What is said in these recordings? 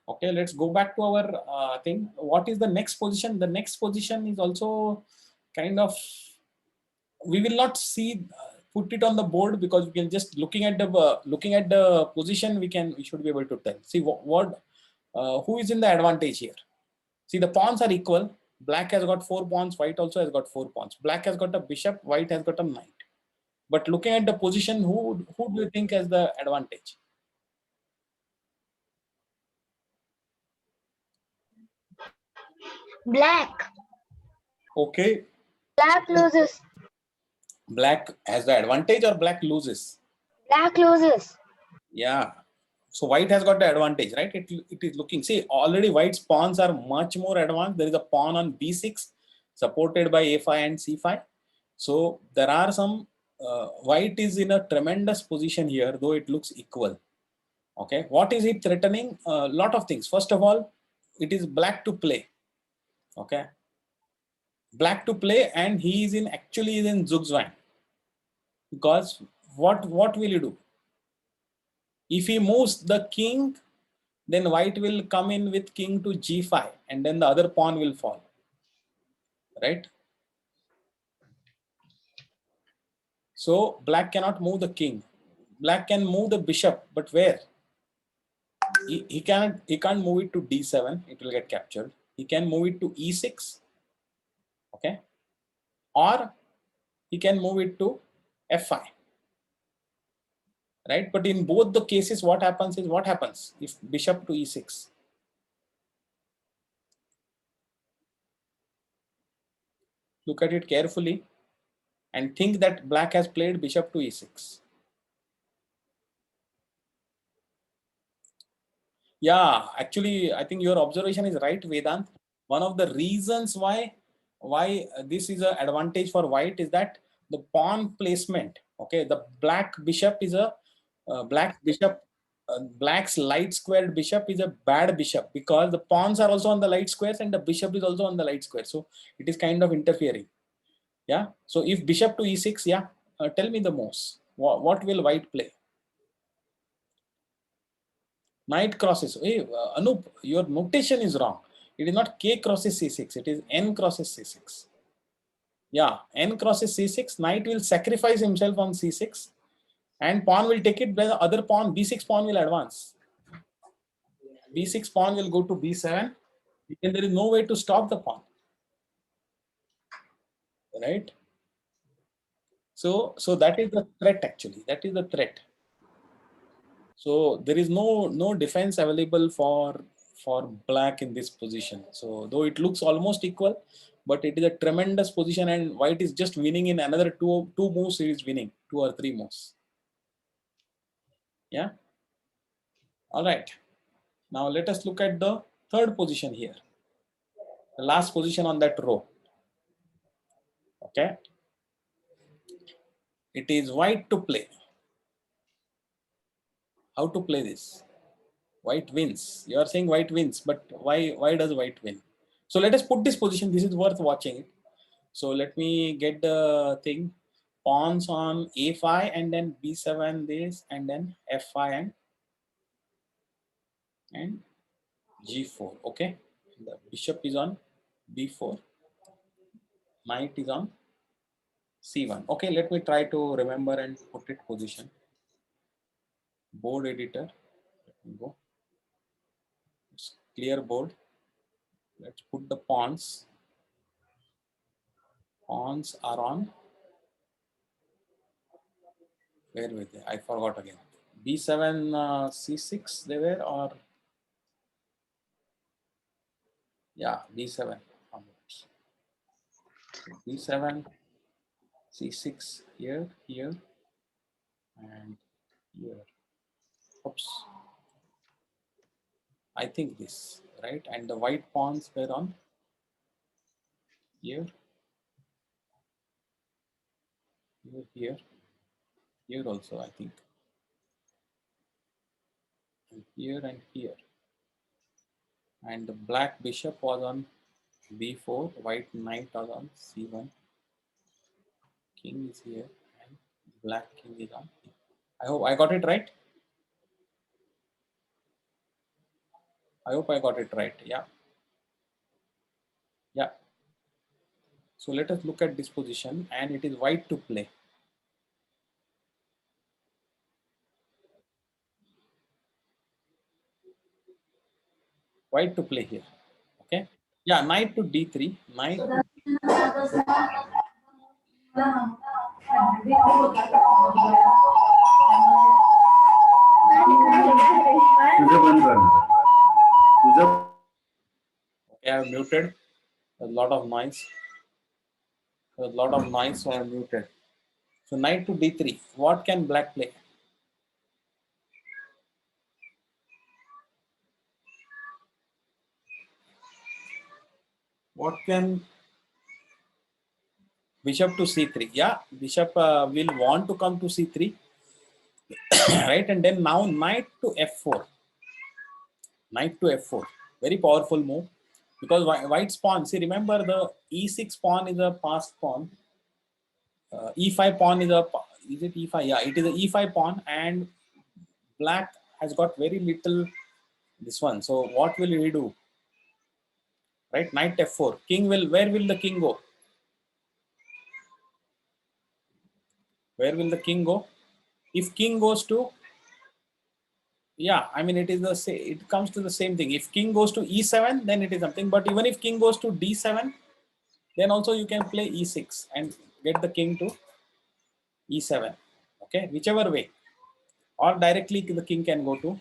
Okay, let's go back to our thing. What is the next position? The next position is also kind of, we will not see put it on the board because we can just looking at the position we should be able to tell. See what who is in the advantage here. See, the pawns are equal. Black has got 4 pawns, white also has got 4 pawns. Black has got a bishop, white has got a knight. But looking at the position, who do you think has the advantage? Black. Okay, Black loses. black has the advantage or black loses? Black loses. Yeah. So white has got the advantage, right? It is looking. See, already white's pawns are much more advanced. There is a pawn on b6 supported by a5 and c5. So there are some. White is in a tremendous position here, though it looks equal. Okay, what is it threatening? A lot of things. First of all, it is black to play. Okay, black to play, and he is in actually is in Zugzwang. Because what will you do? If he moves the king, then white will come in with king to g5, and then the other pawn will fall. Right? So black cannot move the king. Black can move the bishop, but where? He can't move it to d7, it will get captured. He can move it to e6. Okay, or he can move it to f5, right? But in both the cases, what happens if bishop to e6? Look at it carefully and think that black has played bishop to e6. Yeah, actually, I think your observation is right, Vedant. One of the reasons why this is an advantage for white is that the pawn placement. Okay, the black bishop is a black bishop. Black's light squared bishop is a bad bishop because the pawns are also on the light squares and the bishop is also on the light square. So it is kind of interfering. Yeah. So if bishop to e6, yeah, tell me the moves. What will white play? Knight crosses. Hey, Anup, your notation is wrong. It is not k crosses c6. It is n crosses c6. Yeah, n crosses c6. Knight will sacrifice himself on c6, and pawn will take it. By the other pawn, b6 pawn will advance. B6 pawn will go to b7. And there is no way to stop the pawn. Right? So that is the threat actually. That is the threat. So there is no defense available for black in this position. So though it looks almost equal, but it is a tremendous position, and white is just winning in another two moves. He is winning 2 or 3 moves. Yeah. All right. Now let us look at the third position here, the last position on that row. Okay. It is white to play. How to play this? White wins. You are saying white wins, but why does white win? So let us put this position. This is worth watching it. So let me get the thing. Pawns on a5 and then b7 this and then f5 and g4. Okay. The bishop is on b4. Knight is on c1. Okay, let me try to remember and put it position. Board editor. Let me go. Let's clear board. Let's put the pawns. Pawns are on. Where were they? I forgot again. b7 c6 they were, or yeah, b7 onwards. b7 c6 here and here. Oops, I think this, right? And the white pawns were on here, here also, I think, and here. And the black bishop was on b4, white knight was on c1, king is here, and black king is on. I hope I got it right. I hope I got it right. Yeah. Yeah. So let us look at this position, and it is white to play. White to play here. Okay. Yeah, knight to d3. Knight to तुझं बंद कर तुझं okay, I have muted. A lot of noise. A lot of noise, so I have muted. So knight to d3. What can black play? What can bishop to c3? Yeah, bishop will want to come to c3, right? And then now knight to f4. Knight to f4. Very powerful move because white's pawn. See, remember the e6 pawn is a passed pawn. E5 pawn is a, is it e5? Yeah, it is a e5 pawn, and black has got very little this one. So what will he do? Right, knight f4. King will, where will the king go? Where will the king go? If king goes to, yeah, I mean it is the same. It comes to the same thing. If king goes to e7, then it is something. But even if king goes to d7, then also you can play e6 and get the king to e7. Okay, whichever way, or directly the king can go to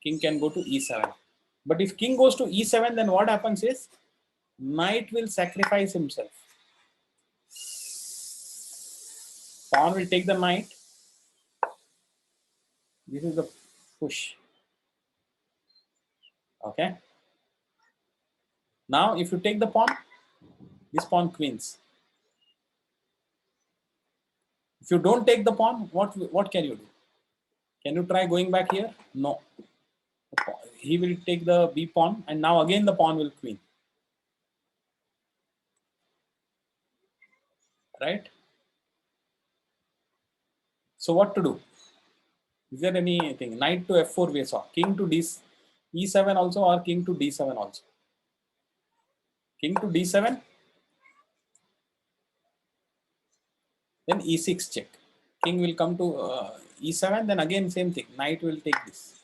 e7. But if king goes to e7, then what happens is knight will sacrifice himself. Pawn will take the knight. This is the push. Okay. Now, if you take the pawn, this pawn queens. If you don't take the pawn, what can you do? Can you try going back here? No. He will take the b pawn, and now again the pawn will queen. Right? So what to do? Is there anything? Knight to f4 we saw. King to e7 also, or king to d7 also. King to d7, then e6 check. King will come to e7, then again same thing. Knight will take this.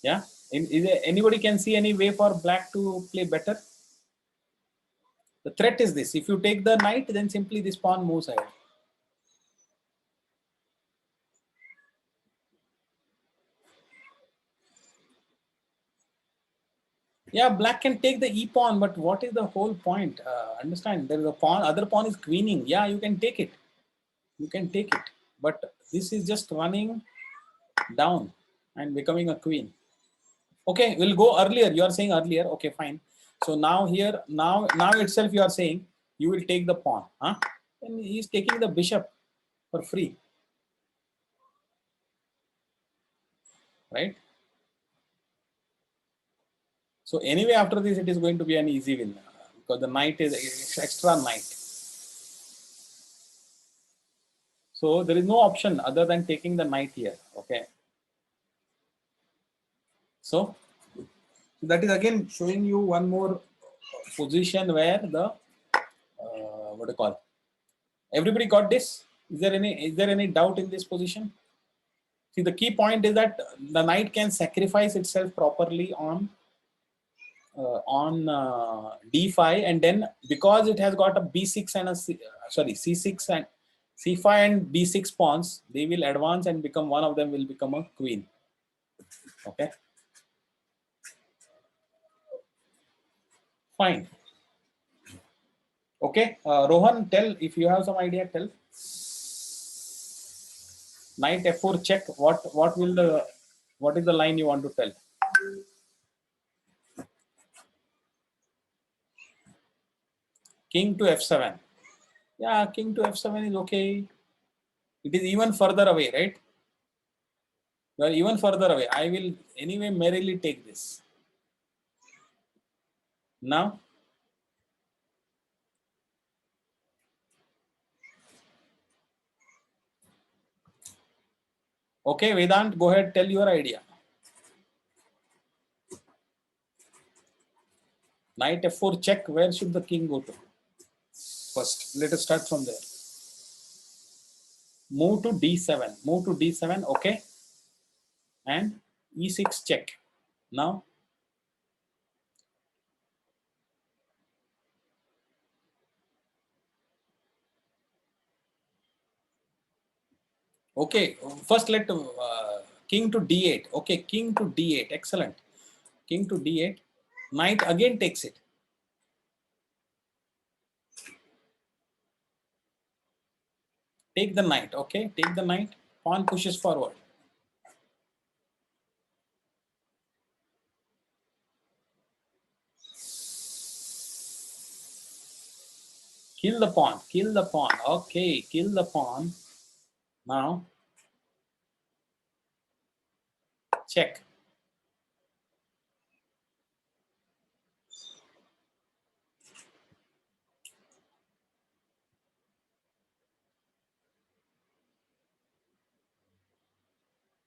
Yeah. Is there anybody can see any way for black to play better? The threat is this: if you take the knight, then simply this pawn moves ahead. Yeah, black can take the e pawn, but what is the whole point? Understand? There is a pawn. Other pawn is queening. Yeah, you can take it. You can take it, but this is just running down and becoming a queen. Okay, we'll go earlier. You are saying earlier. Okay, fine. So now here, now itself you are saying you will take the pawn. Huh? And he is taking the bishop for free. Right? So anyway, after this, it is going to be an easy win because the knight is extra knight. So there is no option other than taking the knight here. Okay. So that is again showing you one more position where the what do you call? Everybody got this? Is there any doubt in this position? See, the key point is that the knight can sacrifice itself properly on d5, and then because it has got a b6 and a c6 and c5 and b6 pawns, they will advance and become, one of them will become a queen. Okay, fine. Okay, Rohan, tell if you have some idea. Tell. Knight f4 check. What is the line you want to tell? King to f7. Yeah, king to f7 is okay. It is even further away, right? You are even further away. I will anyway merrily take this. Now, Okay, Vedant, go ahead, tell your idea. Knight f4 check. Where should the king go to? First, let us start from there. Move to d7. Move to d7. Okay, and e6 check. Now, okay. First, let king to d8. Okay, king to d8. Excellent. King to d8. Knight again takes it. Take the knight. Okay, take the knight. Pawn pushes forward. Kill the pawn. Kill the pawn. Okay, kill the pawn. Now, check.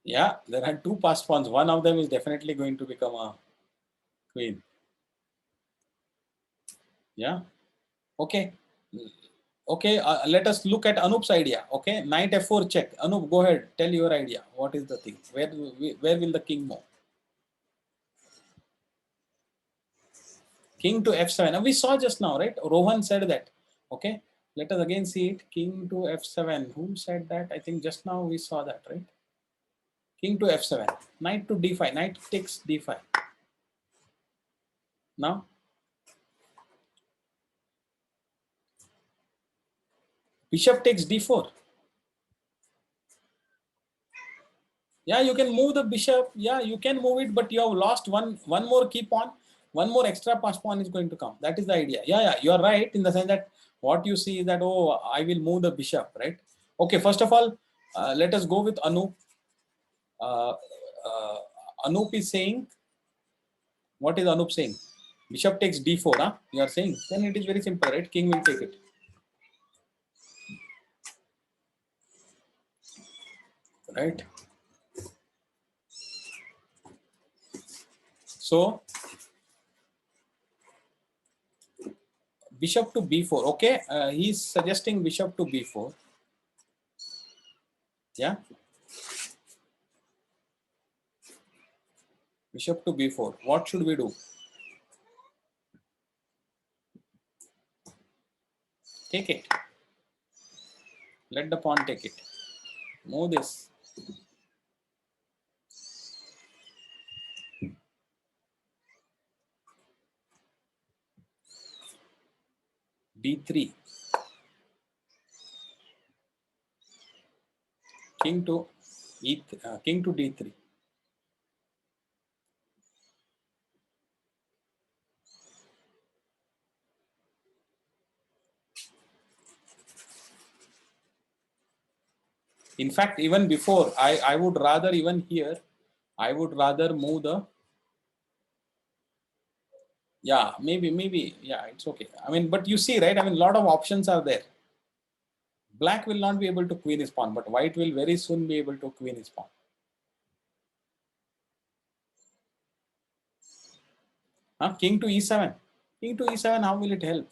Yeah, there are two passed pawns. One of them is definitely going to become a queen. Yeah. Okay. Okay. Let us look at Anup's idea. Okay. Knight f4 check. Anup, go ahead. Tell your idea. What is the thing? Where will the king move? King to f7. Now we saw just now, right? Rohan said that. Okay. Let us again see it. King to f7. Who said that? I think just now we saw that, right? King to f7. Knight to d5. Knight takes d5. Now, bishop takes d4. Yeah, you can move the bishop. Yeah, you can move it, but you have lost one more key pawn. One more extra pass pawn is going to come. That is the idea. Yeah, you are right in the sense that what you see is that, oh, I will move the bishop, right? Okay, first of all, let us go with Anup. Uh, Anup is saying, what is Anup saying? Bishop takes d4, huh? You are saying, then it is very simple, right? King will take it. Right? So, bishop to b4. Okay, he's suggesting bishop to b4. Yeah. Bishop to b4. What should we do? Take it. Let the pawn take it. Move this. d3. King to king to d3. In fact, even before, I would rather even here, I would rather move the, yeah, maybe, yeah, it's okay. I mean, but you see, right? I mean, a lot of options are there. Black will not be able to queen his pawn, but white will very soon be able to queen his pawn. Huh? King to e7. King to e7, how will it help?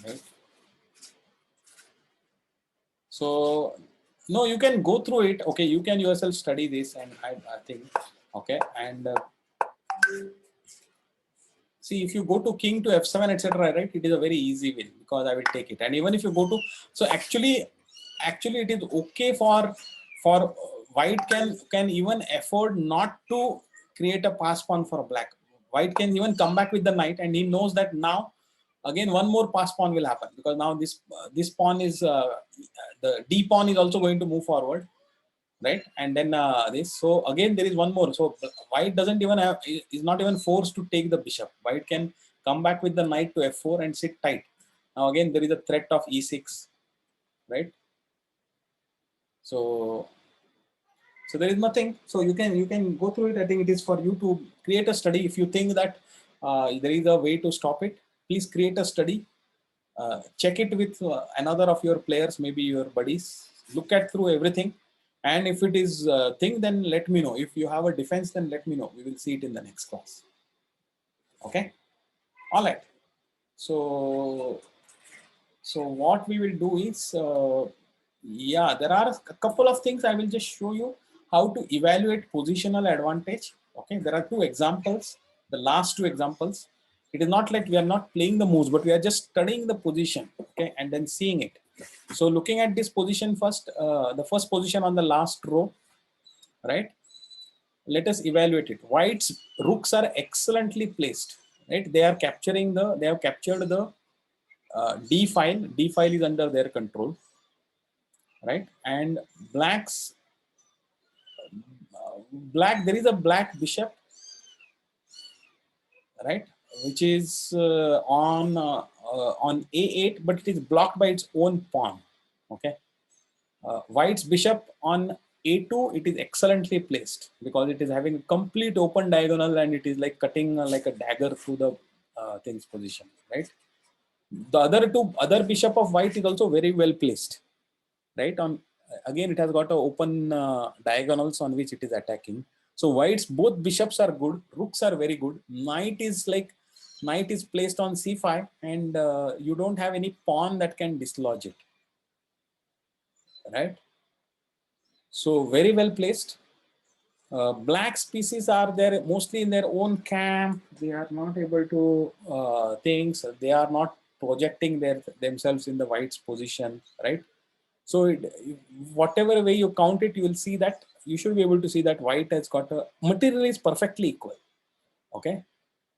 Right. So, no, you can go through it. Okay, you can yourself study this, and I think, okay, and see, if you go to king to f7, etc., right, it is a very easy win because I will take it. And even if you go to, so actually it is okay for white can even afford not to create a pass pawn for black. White can even come back with the knight, and he knows that now again one more pass pawn will happen because now this pawn is the d pawn is also going to move forward, right? And then this, so again there is one more. So white doesn't even have, is not even forced to take the bishop. White can come back with the knight to f4 and sit tight. Now again there is a threat of e6, right? So there is nothing. So you can go through it. I think it is for you to create a study. If you think that there is a way to stop it, please create a study. Check it with another of your players, maybe your buddies. Look at through everything, and if it is a thing, then let me know. If you have a defense, then let me know. We will see it in the next class. Okay. All right. So what we will do is, yeah, there are a couple of things I will just show you how to evaluate positional advantage. Okay, there are two examples, the last two examples. It is not like we are not playing the moves, but we are just studying the position, okay, and then seeing it. So looking at this position first, the first position on the last row, right? Let us evaluate it. White's rooks are excellently placed, right? They have captured the D file. D file is under their control, right? And black's black, there is a black bishop, right, which is on A8, but it is blocked by its own pawn. Okay, white's bishop on A2, it is excellently placed because it is having a complete open diagonal and it is like cutting like a dagger through the thing's position, right? The other bishop of white is also very well placed, right? On again, it has got a open diagonals on which it is attacking. So white's both bishops are good, rooks are very good. Knight is placed on C5, and you don't have any pawn that can dislodge it, right? So very well placed. Black's pieces are there mostly in their own camp. They are not able to things. They are not projecting themselves in the white's position, right? So whatever way you count it, you will see that you should be able to see that white has got a material is perfectly equal. Okay,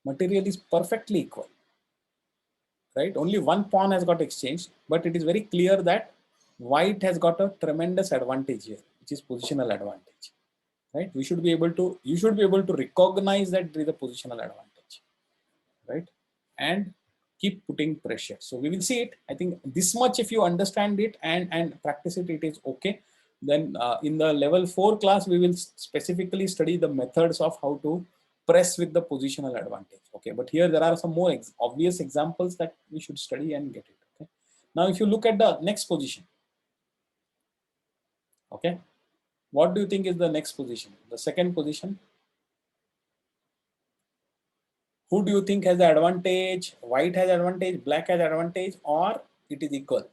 material is perfectly equal, right? Only one pawn has got exchanged, but it is very clear that white has got a tremendous advantage here, which is positional advantage, right? You should be able to recognize that there is a positional advantage, right? And keep putting pressure. So we will see it. I think this much, if you understand it and practice it, it is okay. Then in the level 4 class, we will specifically study the methods of how to press with the positional advantage. Okay, but here there are some more obvious examples that we should study and get it. Okay, now if you look at the next position, okay, what do you think is the next position? The second position. Who do you think has the advantage? White has advantage, black has advantage, or it is equal?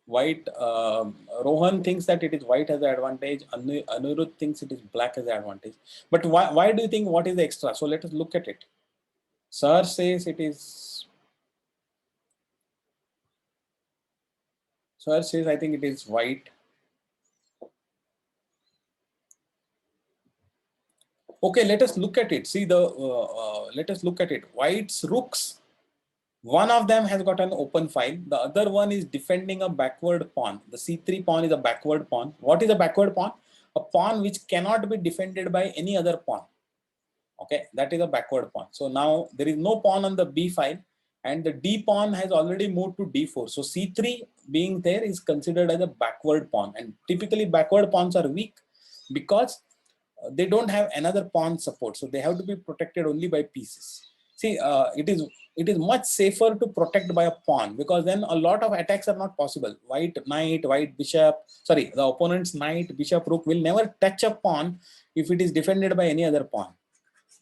White, Rohan thinks that it is white has the advantage. Anirudh thinks it is black has the advantage. But why do you think what is the extra? So let us look at it. Sir says it is. Sir says I think it is white. Okay, let us look at it. See let us look at it. White's rooks. One of them has got an open file. The other one is defending a backward pawn. The C3 pawn is a backward pawn. What is a backward pawn? A pawn which cannot be defended by any other pawn. Okay, that is a backward pawn. So now there is no pawn on the B file, and the D pawn has already moved to D4. So C3 being there is considered as a backward pawn. And typically backward pawns are weak because they don't have another pawn support. So they have to be protected only by pieces. See, it is much safer to protect by a pawn, because then a lot of attacks are not possible. White knight, white bishop, sorry, the opponent's knight, bishop, rook will never touch a pawn if it is defended by any other pawn,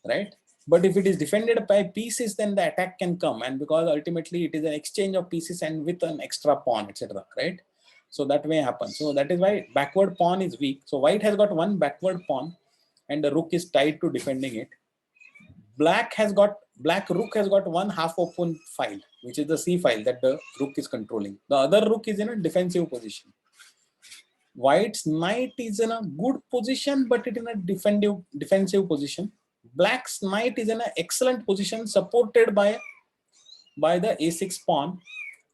right? But if it is defended by pieces, then the attack can come, and because ultimately it is an exchange of pieces and with an extra pawn, etc., right? So that may happen. So that is why backward pawn is weak. So white has got one backward pawn and the rook is tied to defending it. Black rook has got one half open file, which is the C file that the rook is controlling. The other rook is in a defensive position. White's knight is in a good position, but it is in a defensive position. Black's knight is in an excellent position, supported by the A6 pawn,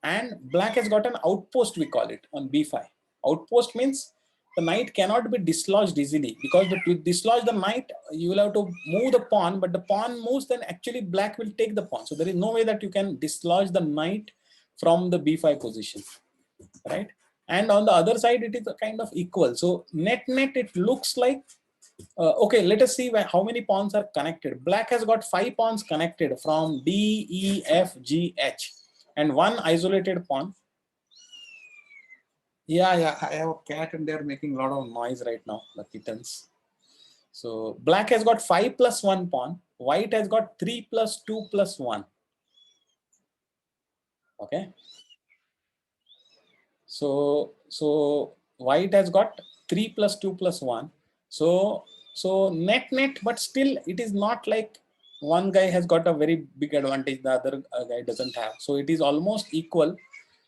and black has got an outpost, we call it, on B5. Outpost means the knight cannot be dislodged easily, because to dislodge the knight, you will have to move the pawn, but the pawn moves, then actually black will take the pawn. So there is no way that you can dislodge the knight from the b5 position, right? And on the other side, it is a kind of equal. So net, it looks like, okay, let us see how many pawns are connected. Black has got 5 pawns connected from D, E, F, G, H, and 1 isolated pawn. Yeah, I have a cat and they're making a lot of noise right now, the kittens. So black has got 5 plus 1 pawn. White has got 3 plus 2 plus 1. Okay. So white has got 3 plus 2 plus 1. So net, but still it is not like one guy has got a very big advantage, the other guy doesn't have. So it is almost equal.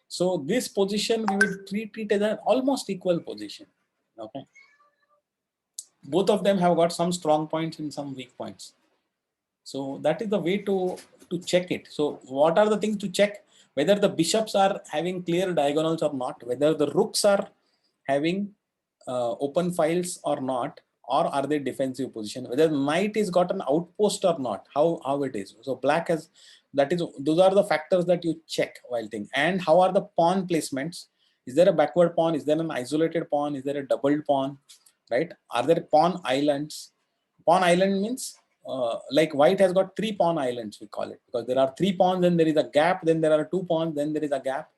So this position we will treat it as an almost equal position. Okay. Both of them have got some strong points and some weak points. So that is the way to check it. So what are the things to check? Whether the bishops are having clear diagonals or not, whether the rooks are having open files or not, or are they defensive position, whether knight is got an outpost or not, how it is. So black has, those are the factors that you check while thinking. And how are the pawn placements? Is there a backward pawn? Is there an isolated pawn? Is there a doubled pawn? Right? Are there pawn islands? Pawn island means like white has got 3 pawn islands, we call it, because there are 3 pawns, then there is a gap, then there are 2 pawns, then there is a gap,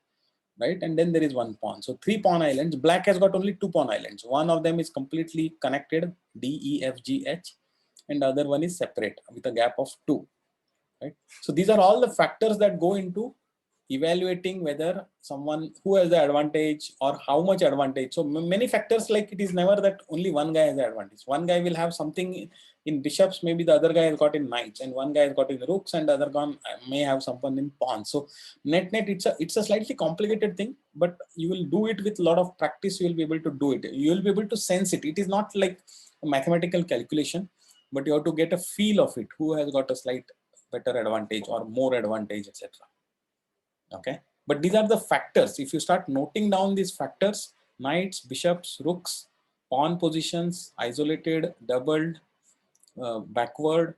right? And then there is 1 pawn. So 3 pawn islands. Black has got only 2 pawn islands. One of them is completely connected, D, E, F, G, H, and the other one is separate with a gap of 2, right? So these are all the factors that go into evaluating whether someone who has the advantage or how much advantage. So many factors, like it is never that only one guy has the advantage. One guy will have something in bishops, maybe the other guy has got in knights, and one guy has got in rooks, and the other guy may have someone in pawns. So net it's a slightly complicated thing, but you will do it with a lot of practice. You will be able to do it. You will be able to sense it. It is not like a mathematical calculation, but you have to get a feel of it. Who has got a slight better advantage or more advantage, etc. Okay, but these are the factors. If you start noting down these factors, knights, bishops, rooks, pawn positions, isolated, doubled, backward,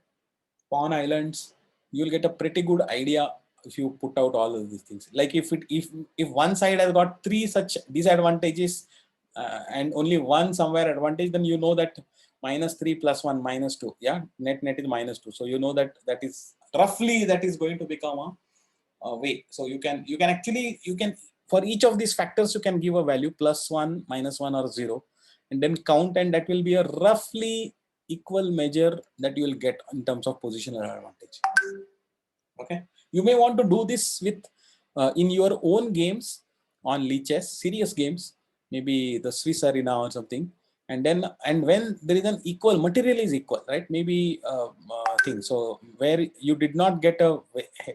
pawn islands, you will get a pretty good idea if you put out all of these things. Like if one side has got 3 such disadvantages and only one somewhere advantage, then you know that -3 + 1 -2. Yeah, net is -2. So you know that is roughly that is going to become a way. So you can actually for each of these factors you can give a value +1, -1, or 0, and then count, and that will be a roughly equal measure that you will get in terms of positional advantage. Okay, you may want to do this with in your own games on Lichess, serious games, maybe the Swiss Arena or something. And when there is an equal, material is equal, right? Maybe thing. So where you did not get a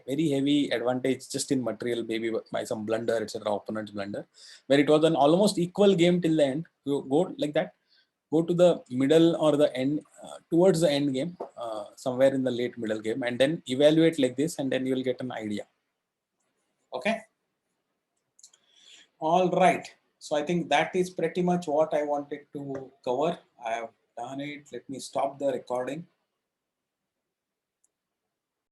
very heavy advantage just in material, maybe by some blunder, etc., opponent's blunder, where it was an almost equal game till the end, you go like that. Go to the middle or the end, towards the end game, somewhere in the late middle game, and then evaluate like this, and then you will get an idea. Okay. All right. So I think that is pretty much what I wanted to cover. I have done it. Let me stop the recording.